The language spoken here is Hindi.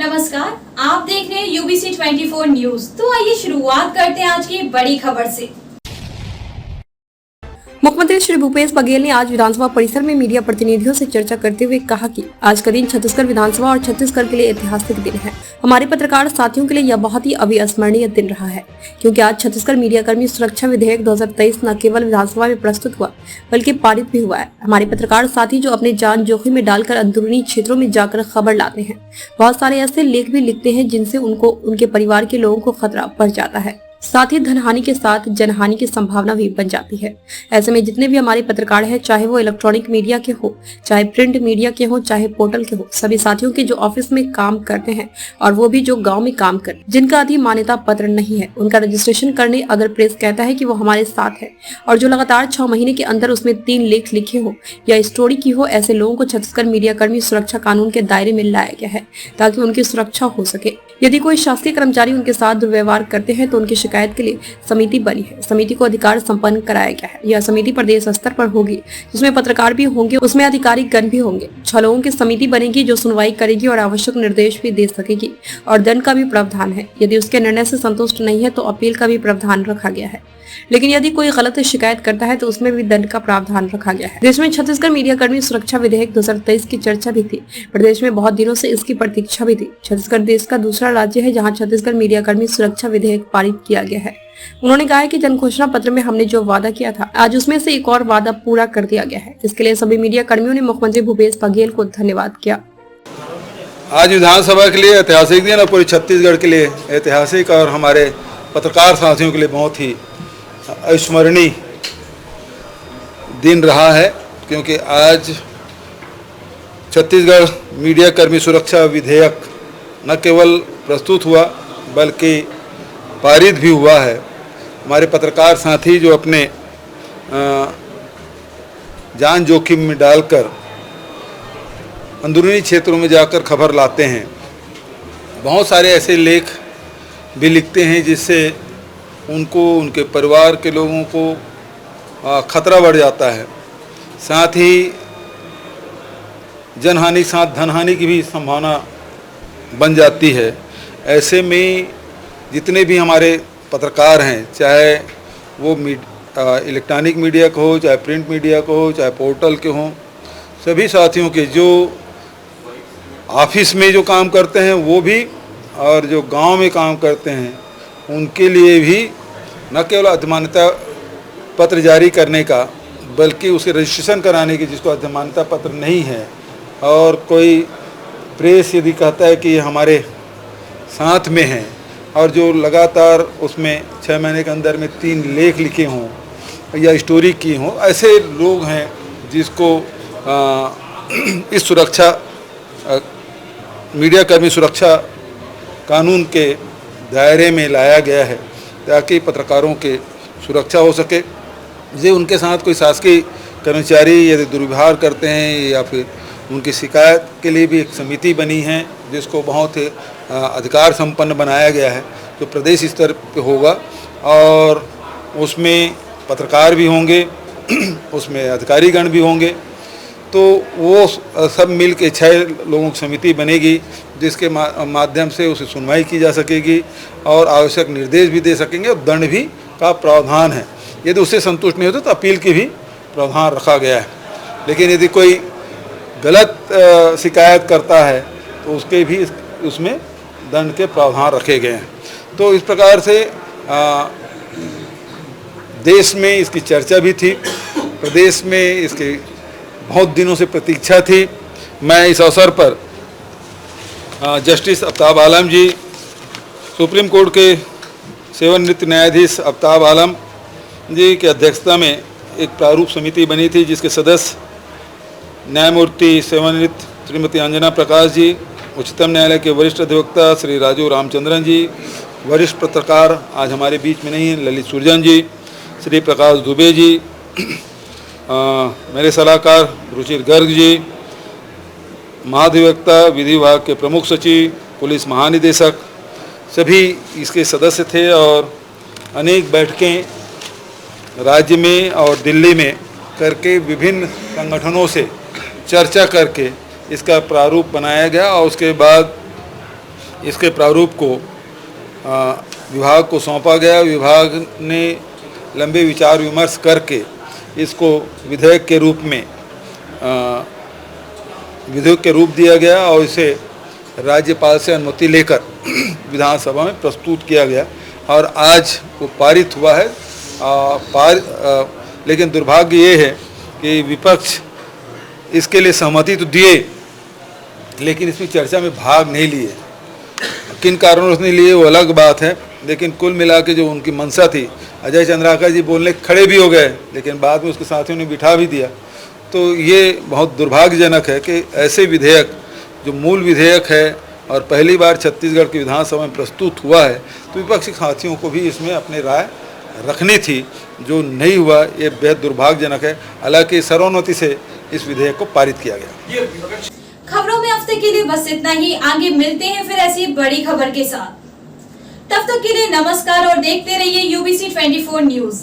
नमस्कार, आप देख रहे हैं यूबीसी 24 न्यूज। तो आइए शुरुआत करते हैं आज की बड़ी खबर से। मुख्यमंत्री श्री भूपेश बघेल ने आज विधानसभा परिसर में मीडिया प्रतिनिधियों से चर्चा करते हुए कहा कि आज का दिन छत्तीसगढ़ विधानसभा और छत्तीसगढ़ के लिए ऐतिहासिक दिन है। हमारे पत्रकार साथियों के लिए यह बहुत ही अविस्मरणीय दिन रहा है, क्योंकि आज छत्तीसगढ़ मीडिया कर्मी सुरक्षा विधेयक 2023 न केवल विधानसभा में प्रस्तुत हुआ बल्कि पारित भी हुआ है। हमारे पत्रकार साथी जो अपने जान जोखिम में डालकर अंदरूनी क्षेत्रों में जाकर खबर लाते हैं, बहुत सारे ऐसे लेख भी लिखते हैं जिनसे उनको उनके परिवार के लोगों को खतरा बढ़ जाता है। साथ ही धनहानि के साथ जनहानि की संभावना भी बन जाती है। ऐसे में जितने भी हमारे पत्रकार हैं, चाहे वो इलेक्ट्रॉनिक मीडिया के हो, चाहे प्रिंट मीडिया के हो, चाहे पोर्टल के हो, सभी साथियों के जो ऑफिस में काम करते हैं और वो भी जो गांव में काम करते हैं, जिनका अधि मान्यता पत्र नहीं है, उनका रजिस्ट्रेशन करने अगर प्रेस कहता है कि वो हमारे साथ है और जो लगातार 6 महीने के अंदर उसमें 3 लेख लिखे हो या स्टोरी की हो, ऐसे लोगों को छत्तीसगढ़ मीडिया कर्मी सुरक्षा कानून के दायरे में लाया गया है ताकि उनकी सुरक्षा हो सके। यदि कोई शासकीय कर्मचारी उनके साथ दुर्व्यवहार करते हैं तो उनकी शिकायत के लिए समिति बनी है। समिति को अधिकार संपन्न कराया गया है। यह समिति प्रदेश स्तर पर होगी, जिसमें पत्रकार भी होंगे, उसमें अधिकारी गण भी होंगे। 6 लोगों की समिति बनेगी जो सुनवाई करेगी और आवश्यक निर्देश भी दे सकेगी और दंड का भी प्रावधान है। यदि उसके निर्णय से संतुष्ट नहीं है तो अपील का भी प्रावधान रखा गया है। लेकिन यदि कोई गलत शिकायत करता है तो उसमें भी दंड का प्रावधान रखा गया है। देश में छत्तीसगढ़ मीडिया कर्मी सुरक्षा विधेयक 2023 की चर्चा भी थी। प्रदेश में बहुत दिनों से इसकी प्रतीक्षा भी थी। छत्तीसगढ़ देश का दूसरा राज्य है जहां छत्तीसगढ़ मीडिया कर्मी सुरक्षा विधेयक पारित किया गया है। उन्होंने कहा है कि जन घोषणा पत्र में हमने जो वादा किया था, आज उसमें से एक और वादा पूरा कर दिया गया है। इसके लिए सभी मीडिया कर्मियों ने मुख्यमंत्री भूपेश बघेल को धन्यवाद किया। आज विधानसभा के लिए ऐतिहासिक दिन और पूरे छत्तीसगढ़ के लिए ऐतिहासिक और हमारे पत्रकार साथियों के लिए बहुत ही अविस्मरणीय दिन रहा है, क्योंकि आज छत्तीसगढ़ मीडिया कर्मी सुरक्षा विधेयक न केवल प्रस्तुत हुआ बल्कि पारित भी हुआ है। हमारे पत्रकार साथी जो अपने जान जोखिम में डालकर अंदरूनी क्षेत्रों में जाकर खबर लाते हैं, बहुत सारे ऐसे लेख भी लिखते हैं जिससे उनको, उनके परिवार के लोगों को खतरा बढ़ जाता है। साथ ही जनहानि साथ धनहानि की भी संभावना बन जाती है। ऐसे में जितने भी हमारे पत्रकार हैं, चाहे वो इलेक्ट्रॉनिक मीडिया को हो, चाहे प्रिंट मीडिया को हो, चाहे पोर्टल के हों, सभी साथियों के जो ऑफिस में जो काम करते हैं वो भी और जो गांव में काम करते हैं उनके लिए भी न केवल अधिमान्यता पत्र जारी करने का बल्कि उसे रजिस्ट्रेशन कराने की, जिसको अधिमान्यता पत्र नहीं है, और कोई प्रेस यदि कहता है कि ये हमारे साथ में है और जो लगातार उसमें 6 महीने के अंदर में 3 लेख लिखे हों या स्टोरी की हों, ऐसे लोग हैं जिसको इस सुरक्षा मीडिया कर्मी सुरक्षा कानून के दायरे में लाया गया है ताकि पत्रकारों के सुरक्षा हो सके। जे उनके साथ कोई शासकीय कर्मचारी यदि दुर्व्यवहार करते हैं या फिर उनकी शिकायत के लिए भी एक समिति बनी है जिसको बहुत अधिकार संपन्न बनाया गया है, जो प्रदेश स्तर पे होगा और उसमें पत्रकार भी होंगे, उसमें अधिकारीगण भी होंगे। तो वो सब मिल के 6 लोगों की समिति बनेगी जिसके माध्यम से उसे सुनवाई की जा सकेगी और आवश्यक निर्देश भी दे सकेंगे और दंड भी का प्रावधान है। यदि उससे संतुष्ट नहीं होता तो अपील की भी प्रावधान रखा गया है। लेकिन यदि कोई गलत शिकायत करता है तो उसके भी उसमें दंड के प्रावधान रखे गए हैं। तो इस प्रकार से देश में इसकी चर्चा भी थी, प्रदेश में इसकी बहुत दिनों से प्रतीक्षा थी। मैं इस अवसर पर जस्टिस आफ्ताब आलम जी, सुप्रीम कोर्ट के सेवानिवृत्त न्यायाधीश आफ्ताब आलम जी की अध्यक्षता में एक प्रारूप समिति बनी थी जिसके सदस्य न्यायमूर्ति सेवानिवृत्त श्रीमती अंजना प्रकाश जी, उच्चतम न्यायालय के वरिष्ठ अधिवक्ता श्री राजू रामचंद्रन जी, वरिष्ठ पत्रकार आज हमारे बीच में नहीं हैं ललित सुरजन जी, श्री प्रकाश दुबे जी, मेरे सलाहकार रुचिर गर्ग जी, महाधिवक्ता विधि विभाग के प्रमुख सचिव, पुलिस महानिदेशक, सभी इसके सदस्य थे और अनेक बैठकें राज्य में और दिल्ली में करके विभिन्न संगठनों से चर्चा करके इसका प्रारूप बनाया गया और उसके बाद इसके प्रारूप को विभाग को सौंपा गया। विभाग ने लंबे विचार विमर्श करके इसको विधेयक के रूप में विधेयक के रूप दिया गया और इसे राज्यपाल से अनुमति लेकर विधानसभा में प्रस्तुत किया गया और आज वो पारित हुआ है। लेकिन दुर्भाग्य ये है कि विपक्ष इसके लिए सहमति तो दिए लेकिन इसमें चर्चा में भाग नहीं लिए। किन कारणों से नहीं लिए वो अलग बात है, लेकिन कुल मिला के जो उनकी मंशा थी, अजय चंद्राकर जी बोलने खड़े भी हो गए लेकिन बाद में उसके साथियों ने बिठा भी दिया। तो ये बहुत दुर्भाग्यजनक है कि ऐसे विधेयक जो मूल विधेयक है और पहली बार छत्तीसगढ़ की विधानसभा में प्रस्तुत हुआ है तो विपक्षी साथियों को भी इसमें अपनी राय रखनी थी, जो नहीं हुआ। ये बेहद दुर्भाग्यजनक है। हालांकि सर्वोन्नति से इस विधेयक को पारित किया गया। खबरों में हफ्ते के लिए बस इतना ही। आगे मिलते हैं फिर ऐसी बड़ी खबर के साथ। तब तक के लिए नमस्कार और देखते रहिए UBC 24 न्यूज।